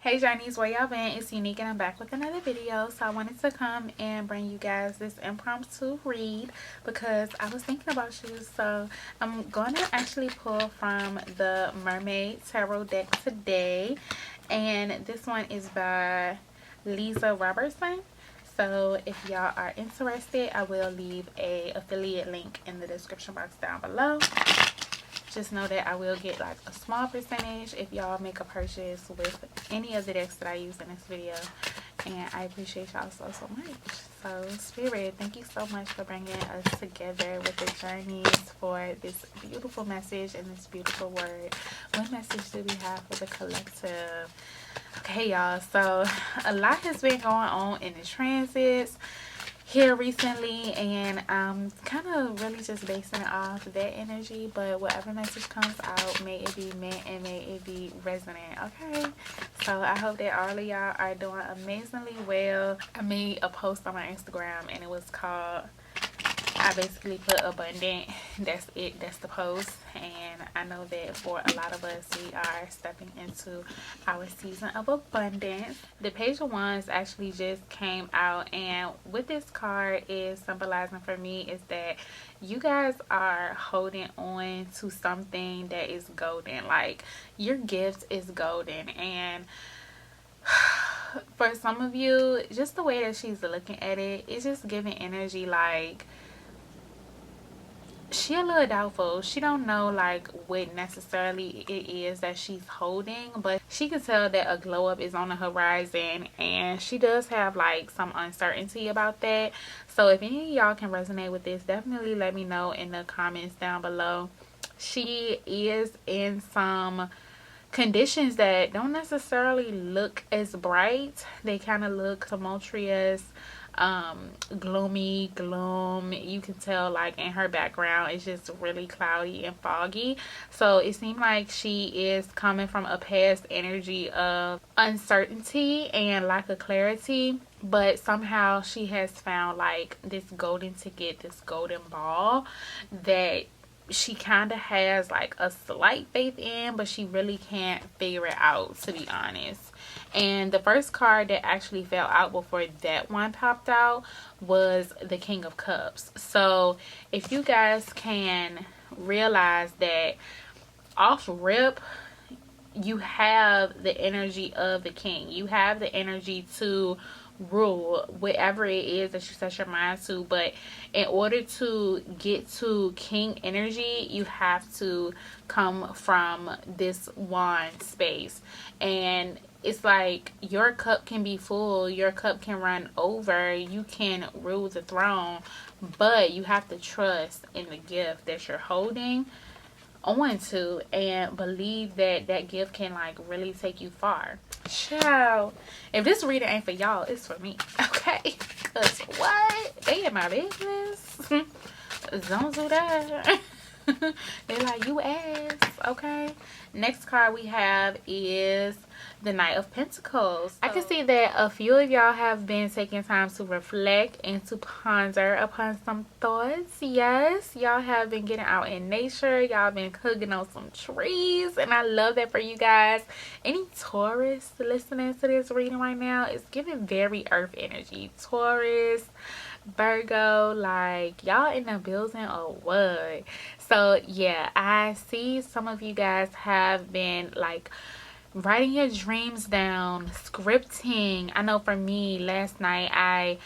Hey journeys, where y'all been? It's Unique and I'm back with another video. So I wanted to come and bring you guys this impromptu read because I was thinking about you. So I'm going to actually pull from the Mermaid tarot deck today, and this one is by Lisa Robertson. So if y'all are interested, I will leave a affiliate link in the description box down below. Just know that I will get like a small percentage if y'all make a purchase with any of the decks that I use in this video, and I appreciate y'all so much. So Spirit, thank you so much for bringing us together with the journeys for this beautiful message and this beautiful word. What message do we have for the collective? Okay y'all, so a lot has been going on in the transits here recently, and I'm kind of really just basing it off that energy, but whatever message comes out, may it be meant and may it be resonant. Okay, so I hope that all of y'all are doing amazingly well. I made a post on my Instagram and it was called, I basically put abundant. That's it, that's the post. And I know that for a lot of us, we are stepping into our season of abundance. The Page of Wands actually just came out, and what this card is symbolizing for me is that you guys are holding on to something that is golden. Like, your gift is golden, and for some of you, just the way that she's looking at it, it's just giving energy like she a little doubtful. She don't know like what necessarily it is that she's holding, but she can tell that a glow up is on the horizon, and she does have like some uncertainty about that. So if any of y'all can resonate with this, definitely let me know in the comments down below. She is in some conditions that don't necessarily look as bright. They kind of look tumultuous, gloomy, gloom. You can tell like in her background it's just really cloudy and foggy. So it seemed like she is coming from a past energy of uncertainty and lack of clarity, but somehow she has found like this golden ticket, this golden ball that she kind of has like a slight faith in, but she really can't figure it out, to be honest. And the first card that actually fell out before that one popped out was the King of Cups. So if you guys can realize that off rip, you have the energy of the king. You have the energy to rule whatever it is that you set your mind to, but in order to get to king energy, you have to come from this wand space. And it's like your cup can be full, your cup can run over, you can rule the throne, but you have to trust in the gift that you're holding on to and believe that that gift can like really take you far. Child, if this reading ain't for y'all, it's for me. Okay, because what, they in my business. Don't do that. They're like, you ass. Okay, next card we have is the Knight of Pentacles. I can see that a few of y'all have been taking time to reflect and to ponder upon some thoughts. Yes, y'all have been getting out in nature. Y'all been hugging on some trees, and I love that for you guys. Any Taurus listening to this reading right now, is giving very earth energy. Taurus, Virgo, like y'all in the building or what? So yeah, I see some of you guys have been like writing your dreams down, scripting. I know for me, last night I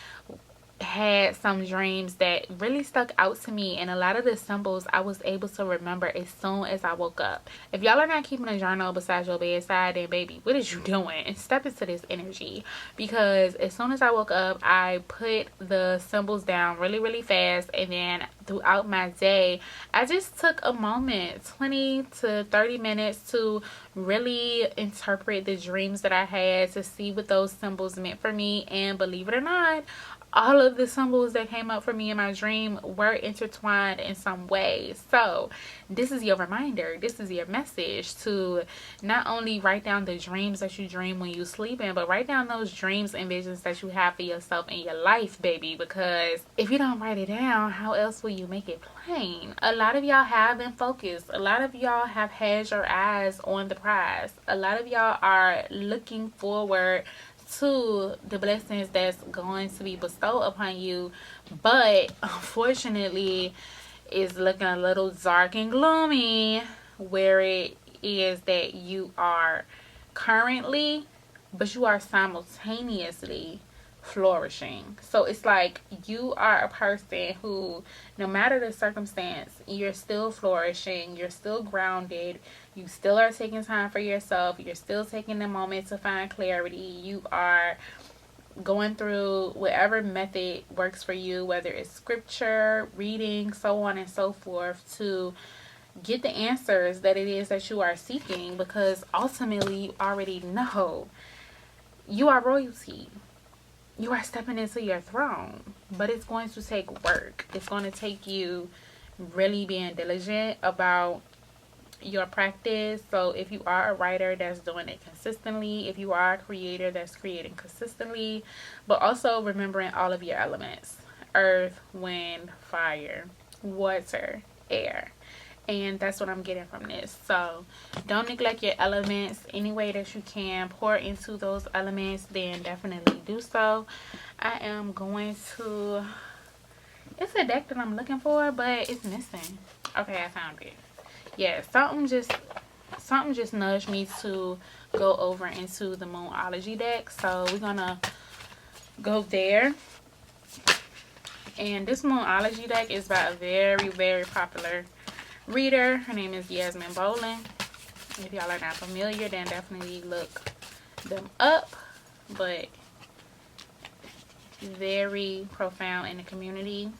had some dreams that really stuck out to me, and a lot of the symbols I was able to remember as soon as I woke up. If y'all are not keeping a journal beside your bedside, then baby, what is you doing? And step into this energy, because as soon as I woke up, I put the symbols down really fast, and then throughout my day I just took a moment, 20 to 30 minutes, to really interpret the dreams that I had, to see what those symbols meant for me. And believe it or not, all of the symbols that came up for me in my dream were intertwined in some way. So this is your reminder, this is your message to not only write down the dreams that you dream when you sleeping, but write down those dreams and visions that you have for yourself in your life, baby. Because if you don't write it down, how else will you, make it plain. A lot of y'all have been focused. A lot of y'all have had your eyes on the prize. A lot of y'all are looking forward to the blessings that's going to be bestowed upon you, but unfortunately it's looking a little dark and gloomy where it is that you are currently, but you are simultaneously flourishing. So it's like you are a person who, no matter the circumstance, you're still flourishing, you're still grounded, you still are taking time for yourself, you're still taking the moment to find clarity, you are going through whatever method works for you, whether it's scripture, reading, so on and so forth, to get the answers that it is that you are seeking, because ultimately you already know you are royalty. You are stepping into your throne, but it's going to take work. It's going to take you really being diligent about your practice. So if you are a writer that's doing it consistently, if you are a creator that's creating consistently, but also remembering all of your elements: earth, wind, fire, water, air. And that's what I'm getting from this. So don't neglect your elements. Any way that you can pour into those elements, then definitely do so. I am going to, it's a deck that I'm looking for, but it's missing. Okay, I found it. Yeah, something just nudged me to go over into the Moonology deck. So we're gonna go there. And this Moonology deck is by a very, very popular reader. Her name is Yasmin Bolin. If y'all are not familiar, then definitely look them up. But very profound in the community.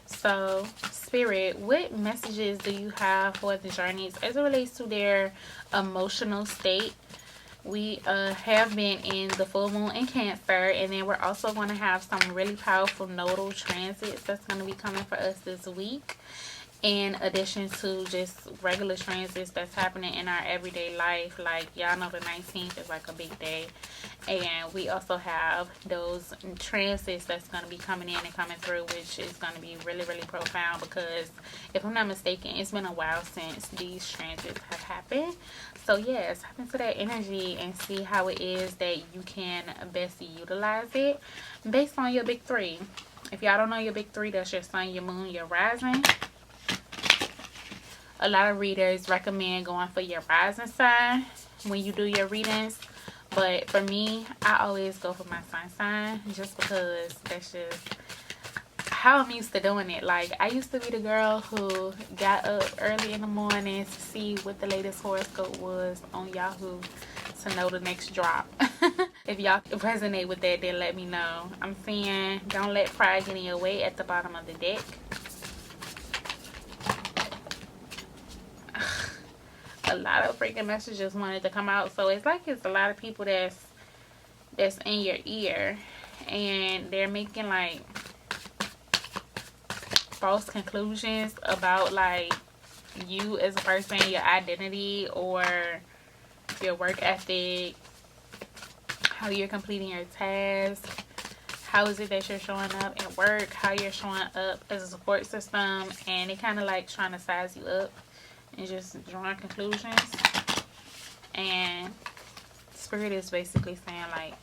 So Spirit, what messages do you have for the journeys as it relates to their emotional state? We have been in the full moon in Cancer, and then we're also going to have some really powerful nodal transits that's going to be coming for us this week, in addition to just regular transits that's happening in our everyday life. Like, y'all know the 19th is like a big day, and we also have those transits that's going to be coming in and coming through, which is going to be really, really profound, because if I'm not mistaken, it's been a while since these transits have happened. So yes, tap into that energy and see how it is that you can best utilize it based on your big three. If y'all don't know your big three, that's your sun, your moon, your rising. A lot of readers recommend going for your rising sign when you do your readings. But for me, I always go for my sun sign, just because that's just how I'm used to doing it. Like, I used to be the girl who got up early in the morning to see what the latest horoscope was on Yahoo to know the next drop. If y'all resonate with that, then let me know. I'm saying, don't let pride get in your way at the bottom of the deck. A lot of freaking messages wanted to come out, so it's like it's a lot of people that's in your ear, and they're making like false conclusions about like you as a person, your identity, or your work ethic, how you're completing your task, how is it that you're showing up at work, how you're showing up as a support system, and they kind of like trying to size you up and just drawing conclusions. And Spirit is basically saying like,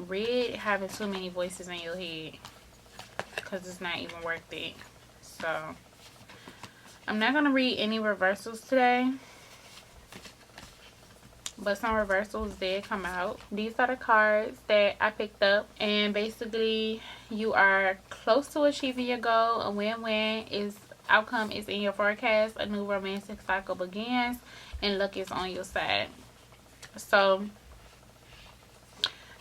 rid having too many voices in your head, because it's not even worth it. So I'm not going to read any reversals today, but some reversals did come out. These are the cards that I picked up, and basically you are close to achieving your goal. A win-win is outcome is in your forecast. A new romantic cycle begins, and luck is on your side. So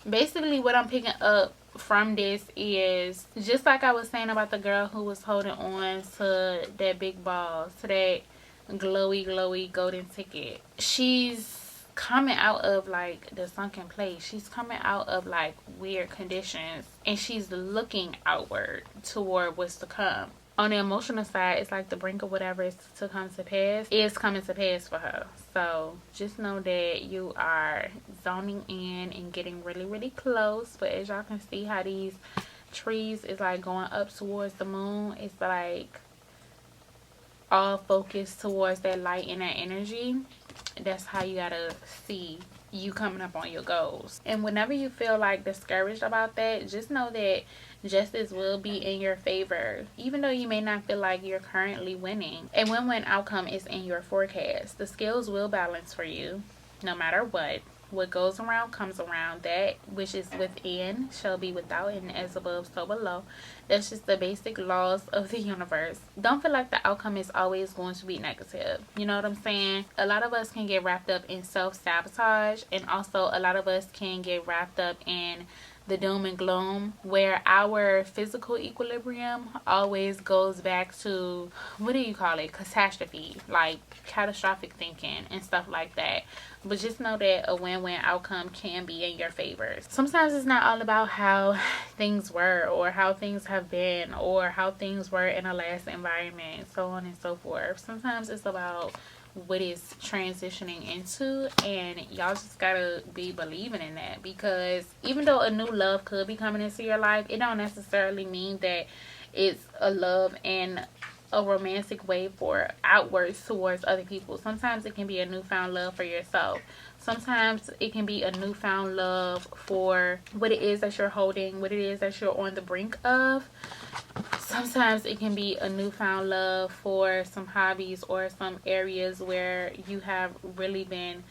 basically what I'm picking up from this is, just like I was saying about the girl who was holding on to that big ball, to that glowy golden ticket, she's coming out of like the sunken place. She's coming out of like weird conditions, and she's looking outward toward what's to come. On the emotional side, it's like the brink of whatever is to come to pass is coming to pass for her. So just know that you are zoning in and getting really, really close. But as y'all can see how these trees is like going up towards the moon. It's like all focused towards that light and that energy. That's how you gotta see you coming up on your goals. And whenever you feel like discouraged about that, just know that justice will be in your favor, even though you may not feel like you're currently winning. A win-win outcome is in your forecast. The scales will balance for you no matter what. What goes around comes around. That which is within shall be without, and as above, so below. That's just the basic laws of the universe. Don't feel like the outcome is always going to be negative. You know what I'm saying? A lot of us can get wrapped up in self-sabotage, and also a lot of us can get wrapped up in the doom and gloom, where our physical equilibrium always goes back to, what do you call it, catastrophe, like catastrophic thinking and stuff like that. But just know that a win-win outcome can be in your favor. Sometimes it's not all about how things were or how things have been or how things were in a last environment, so on and so forth. Sometimes it's about what is transitioning into, and y'all just gotta be believing in that, because even though a new love could be coming into your life, it don't necessarily mean that it's a love in a romantic way for outwards towards other people. Sometimes it can be a newfound love for yourself. Sometimes it can be a newfound love for what it is that you're holding, what it is that you're on the brink of. Sometimes it can be a newfound love for some hobbies or some areas where you have really been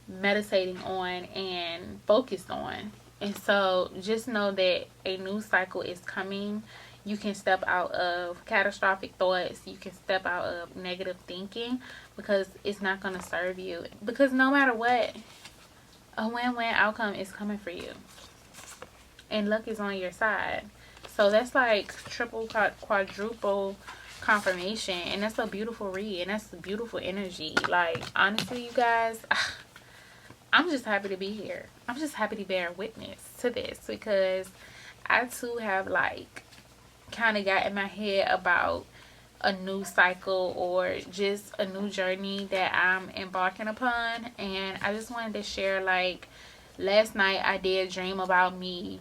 meditating on and focused on. And so just know that a new cycle is coming. You can step out of catastrophic thoughts. You can step out of negative thinking, because it's not going to serve you. Because no matter what, a win-win outcome is coming for you. And luck is on your side. So that's like triple, quadruple confirmation. And that's a beautiful read. And that's a beautiful energy. Like, honestly, you guys, I'm just happy to be here. I'm just happy to bear witness to this, because I too have like kind of got in my head about a new cycle or just a new journey that I'm embarking upon. And I just wanted to share, like, last night I did dream about me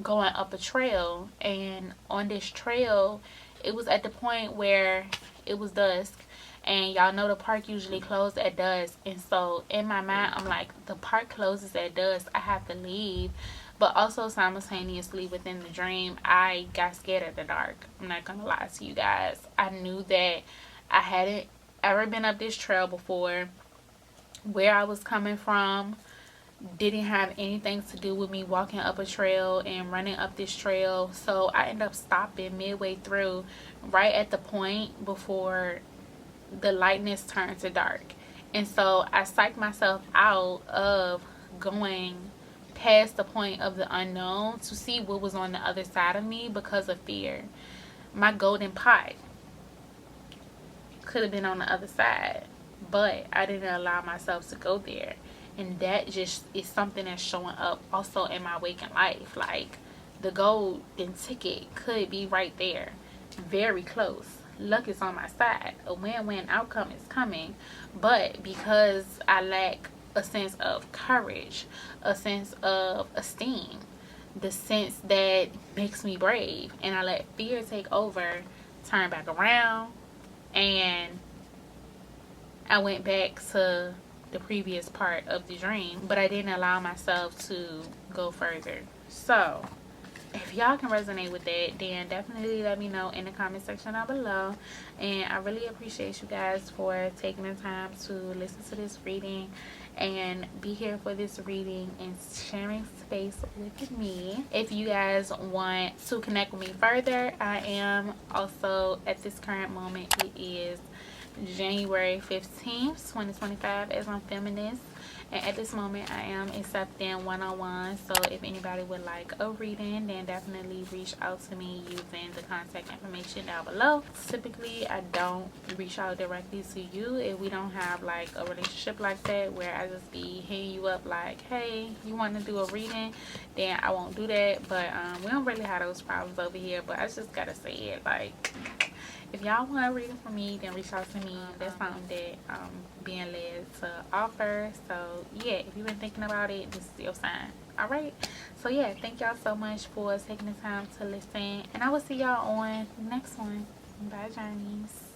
going up a trail, and on this trail it was at the point where it was dusk, and y'all know the park usually closed at dusk. And so in my mind I'm like, the park closes at dusk, I have to leave. But also simultaneously within the dream, I got scared of the dark. I'm not gonna lie to you guys. I knew that I hadn't ever been up this trail before. Where I was coming from didn't have anything to do with me walking up a trail and running up this trail. So I ended up stopping midway through, right at the point before the lightness turned to dark. And so I psyched myself out of going past the point of the unknown to see what was on the other side of me because of fear. My golden pot could have been on the other side, but I didn't allow myself to go there. And that just is something that's showing up also in my waking life. Like, the golden ticket could be right there, very close. Luck is on my side. A win-win outcome is coming. But because I lack a sense of courage, a sense of esteem, the sense that makes me brave, and I let fear take over, turn back around, and I went back to the previous part of the dream, but I didn't allow myself to go further. So if y'all can resonate with that, then definitely let me know in the comment section down below. And I really appreciate you guys for taking the time to listen to this reading and be here for this reading and sharing space with me. If you guys want to connect with me further, I am also, at this current moment, it is January 15th, 2025, as I'm filming this. And at this moment, I am accepting one-on-one. So if anybody would like a reading, then definitely reach out to me using the contact information down below. Typically, I don't reach out directly to you if we don't have like a relationship like that, where I just be hitting you up like, hey, you want to do a reading? Then I won't do that. But we don't really have those problems over here. But I just gotta say it, like, if y'all want a reading from me, then reach out to me. That's something that I'm being led to offer. So yeah, if you've been thinking about it, this is your sign. All right, so yeah, thank y'all so much for taking the time to listen, and I will see y'all on the next one. Bye, journeys.